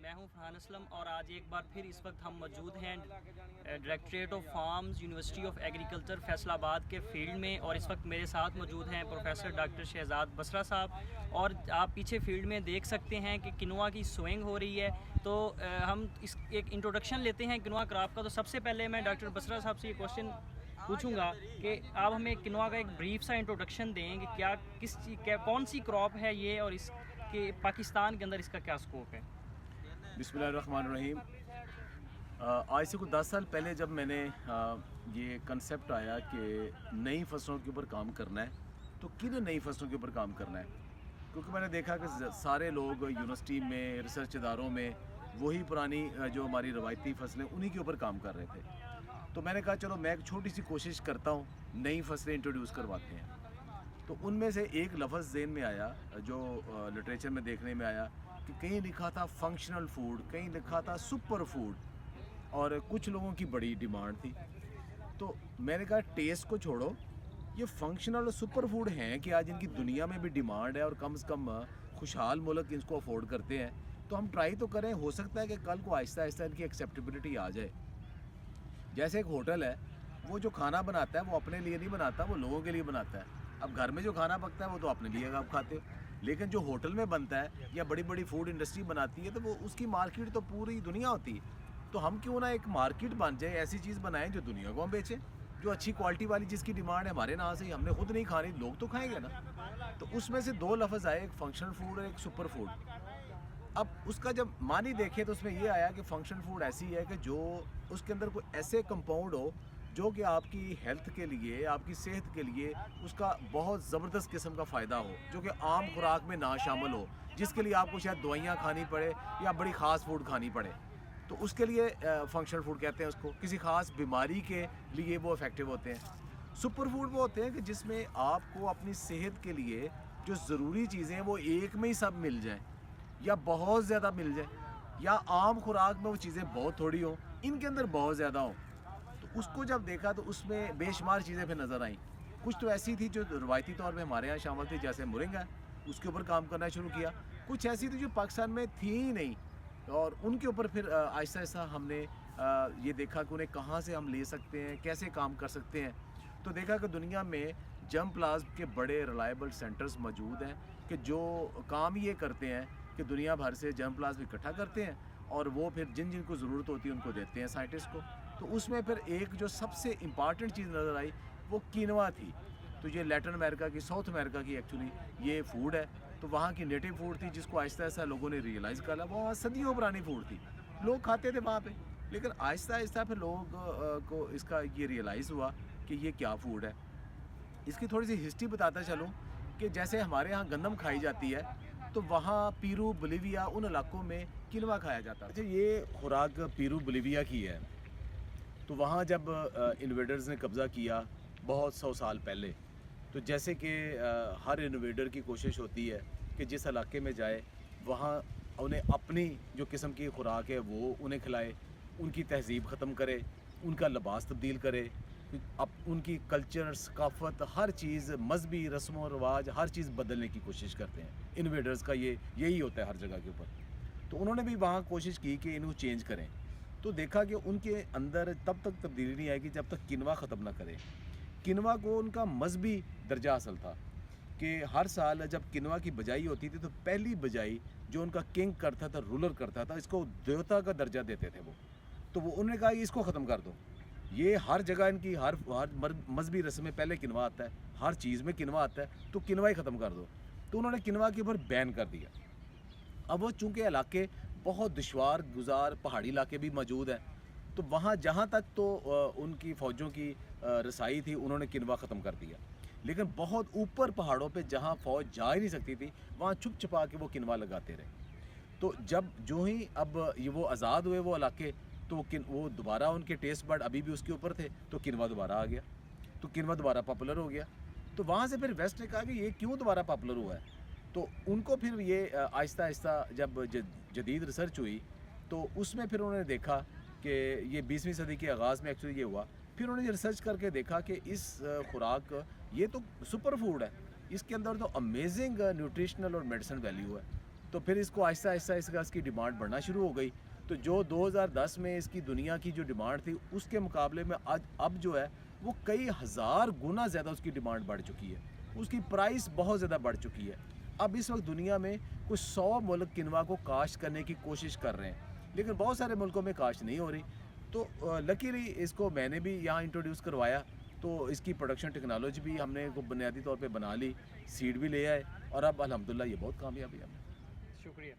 میں ہوں فرحان اسلم اور آج ایک بار پھر اس وقت ہم موجود ہیں directorate of farms university of agriculture Faisalabad کے فیلڈ میں، اور اس وقت میرے ساتھ موجود ہیں پروفیسر ڈاکٹر شہزاد بسرا صاحب، اور آپ پیچھے فیلڈ میں دیکھ سکتے ہیں کہ کنوا کی سوئنگ ہو رہی ہے۔ تو ہم اس ایک انٹروڈکشن لیتے ہیں کنوا کراپ کا۔ تو سب سے پہلے میں ڈاکٹر بسرا صاحب سے یہ کوشچن پوچھوں گا کہ آپ ہمیں کنوا کا ایک بریف سا انٹروڈکشن دیں کہ کون سی کراپ ہے یہ، اور اس کے پاکستان کے اندر اس کا کیا اسکوپ ہے۔ بسم اللہ الرحمن الرحیم۔ آج سے کچھ 10 سال پہلے جب میں نے یہ کنسیپٹ آیا کہ نئی فصلوں کے اوپر کام کرنا ہے، تو کن نئی فصلوں کے اوپر کام کرنا ہے، کیونکہ میں نے دیکھا کہ سارے لوگ یونیورسٹی میں، ریسرچ اداروں میں وہی پرانی جو ہماری روایتی فصلیں انہی کے اوپر کام کر رہے تھے۔ تو میں نے کہا چلو میں ایک چھوٹی سی کوشش کرتا ہوں، نئی فصلیں انٹروڈیوس کرواتے ہیں۔ تو ان میں سے ایک لفظ ذہن میں آیا جو لٹریچر میں دیکھنے میں آیا کہ کہیں لکھا تھا فنکشنل فوڈ، کہیں لکھا تھا سپر فوڈ، اور کچھ لوگوں کی بڑی ڈیمانڈ تھی۔ تو میں نے کہا ٹیسٹ کو چھوڑو، یہ فنکشنل اور سپر فوڈ ہیں کہ آج ان کی دنیا میں بھی ڈیمانڈ ہے اور کم سے کم خوشحال ملک اس کو افورڈ کرتے ہیں، تو ہم ٹرائی تو کریں، ہو سکتا ہے کہ کل کو آہستہ آہستہ ان کی ایکسیپٹیبلٹی آ جائے۔ جیسے ایک ہوٹل ہے، وہ جو کھانا بناتا ہے وہ اپنے لیے نہیں بناتا، وہ لوگوں کے لیے بناتا ہے۔ اب گھر میں جو کھانا پکتا ہے وہ تو اپنے لیے آپ کھاتے ہو، لیکن جو ہوٹل میں بنتا ہے یا بڑی بڑی فوڈ انڈسٹری بناتی ہے تو وہ اس کی مارکیٹ تو پوری دنیا ہوتی ہے۔ تو ہم کیوں نہ ایک مارکیٹ بن جائے، ایسی چیز بنائیں جو دنیا کو ہم بیچیں، جو اچھی کوالٹی والی، جس کی ڈیمانڈ ہے ہمارے نا سے، ہم نے خود نہیں کھانی، لوگ تو کھائیں گے نا۔ تو اس میں سے دو لفظ آئے، ایک فنکشنل فوڈ اور ایک سپر فوڈ۔ اب اس کا جب معنی دیکھے تو اس میں یہ آیا کہ فنکشنل فوڈ ایسی ہے کہ جو اس کے اندر کوئی ایسے کمپاؤنڈ ہو جو کہ آپ کی ہیلتھ کے لیے، آپ کی صحت کے لیے اس کا بہت زبردست قسم کا فائدہ ہو، جو کہ عام خوراک میں نہ شامل ہو، جس کے لیے آپ کو شاید دوائیاں کھانی پڑے یا بڑی خاص فوڈ کھانی پڑے۔ تو اس کے لیے فنکشنل فوڈ کہتے ہیں اس کو، کسی خاص بیماری کے لیے وہ افیکٹو ہوتے ہیں۔ سپر فوڈ وہ ہوتے ہیں کہ جس میں آپ کو اپنی صحت کے لیے جو ضروری چیزیں ہیں وہ ایک میں ہی سب مل جائیں، یا بہت زیادہ مل جائیں، یا عام خوراک میں وہ چیزیں بہت تھوڑی ہوں، ان کے اندر بہت زیادہ ہوں۔ تو اس کو جب دیکھا تو اس میں بے شمار چیزیں پھر نظر آئیں۔ کچھ تو ایسی تھی جو روایتی طور پہ ہمارے یہاں شامل تھی، جیسے مرنگا، اس کے اوپر کام کرنا شروع کیا۔ کچھ ایسی تھی جو پاکستان میں تھی ہی نہیں، اور ان کے اوپر پھر آہستہ آہستہ ہم نے یہ دیکھا کہ انہیں کہاں سے ہم لے سکتے ہیں، کیسے کام کر سکتے ہیں۔ تو دیکھا کہ دنیا میں جرم پلازم کے بڑے ریلائبل سینٹرز موجود ہیں کہ جو کام یہ کرتے ہیں کہ دنیا بھر سے جرم پلازم اکٹھا کرتے ہیں، اور وہ پھر جن جن کو ضرورت ہوتی ہے ان کو دیتے ہیں سائنٹسٹ کو۔ تو اس میں پھر ایک جو سب سے امپارٹنٹ چیز نظر آئی وہ کینوا تھی۔ تو یہ لیٹن امریکہ کی، ساؤتھ امریکہ کی ایکچولی یہ فوڈ ہے، تو وہاں کی نیٹو فوڈ تھی، جس کو آہستہ آہستہ لوگوں نے ریئلائز کرا۔ وہ صدیوں پرانی فوڈ تھی، لوگ کھاتے تھے وہاں پہ، لیکن آہستہ آہستہ پھر لوگوں کو اس کا یہ ریئلائز ہوا کہ یہ کیا فوڈ ہے۔ اس کی تھوڑی سی ہسٹری بتاتا چلوں کہ جیسے ہمارے ہاں گندم کھائی جاتی ہے، تو وہاں پیرو، بولیویا، ان علاقوں میں کنوا کھایا جاتا ہے۔ یہ خوراک پیرو بولیویا کی ہے۔ تو وہاں جب انویڈرز نے قبضہ کیا بہت 100 سال پہلے، تو جیسے کہ ہر انویڈر کی کوشش ہوتی ہے کہ جس علاقے میں جائے وہاں انہیں اپنی جو قسم کی خوراک ہے وہ انہیں کھلائے، ان کی تہذیب ختم کرے، ان کا لباس تبدیل کرے، ان کی کلچر، ثقافت، ہر چیز، مذہبی رسم و رواج، ہر چیز بدلنے کی کوشش کرتے ہیں۔ انویڈرز کا یہی ہوتا ہے ہر جگہ کے اوپر۔ تو انہوں نے بھی وہاں کوشش کی کہ انہوں چینج کریں، تو دیکھا کہ ان کے اندر تب تک تبدیلی نہیں آئے گی جب تک کنوا ختم نہ کرے۔ کنوا کو ان کا مذہبی درجہ حاصل تھا کہ ہر سال جب کنوا کی بجائی ہوتی تھی تو پہلی بجائی جو ان کا کنگ کرتا تھا، رولر کرتا تھا، اس کو دیوتا کا درجہ دیتے تھے وہ۔ تو وہ انہوں نے کہا اس کو ختم کر دو، یہ ہر جگہ ان کی ہر مذہبی رسم میں پہلے کنوا آتا ہے، ہر چیز میں کنوا آتا ہے، تو کنوا ہی ختم کر دو۔ تو انہوں نے کنوا کے اوپر بین کر دیا۔ اب وہ چونکہ علاقے بہت دشوار گزار پہاڑی علاقے بھی موجود ہیں، تو وہاں جہاں تک تو ان کی فوجوں کی رسائی تھی انہوں نے کنوا ختم کر دیا، لیکن بہت اوپر پہاڑوں پہ جہاں فوج جا ہی نہیں سکتی تھی وہاں چھپ چھپا کے وہ کنوا لگاتے رہے۔ تو جب جو ہی اب یہ وہ آزاد ہوئے وہ علاقے، تو وہ دوبارہ ان کے ٹیسٹ بڈ ابھی بھی اس کے اوپر تھے، تو کنوا دوبارہ آ گیا، تو کنوا دوبارہ پاپولر ہو گیا۔ تو وہاں سے پھر ویسٹ نے کہا کہ یہ کیوں دوبارہ پاپولر ہوا ہے، تو ان کو پھر یہ آہستہ آہستہ جب جدید ریسرچ ہوئی تو اس میں پھر انہوں نے دیکھا کہ یہ 20ویں صدی کے آغاز میں ایکچولی یہ ہوا۔ پھر انہوں نے ریسرچ کر کے دیکھا کہ اس خوراک یہ تو سپر فوڈ ہے، اس کے اندر تو امیزنگ نیوٹریشنل اور میڈیسن ویلیو ہے، تو پھر اس کو آہستہ آہستہ اس کی ڈیمانڈ بڑھنا شروع ہو گئی. تو جو 2010 میں اس کی دنیا کی جو ڈیمانڈ تھی اس کے مقابلے میں اب جو ہے وہ کئی ہزار گنا زیادہ اس کی ڈیمانڈ بڑھ چکی ہے. اس کی پرائس بہت زیادہ بڑھ چکی ہے. اب اس وقت دنیا میں کچھ 100 ملک کنوا کو کاشت کرنے کی کوشش کر رہے ہیں, لیکن بہت سارے ملکوں میں کاشت نہیں ہو رہی. تو لکیلی اس کو میں نے بھی یہاں انٹروڈیوس کروایا, تو اس کی پروڈکشن ٹیکنالوجی بھی ہم نے بنیادی طور پہ بنا لی, سیڈ بھی لے آئے, اور اب الحمدللہ یہ بہت کامیاب ہے. شکریہ.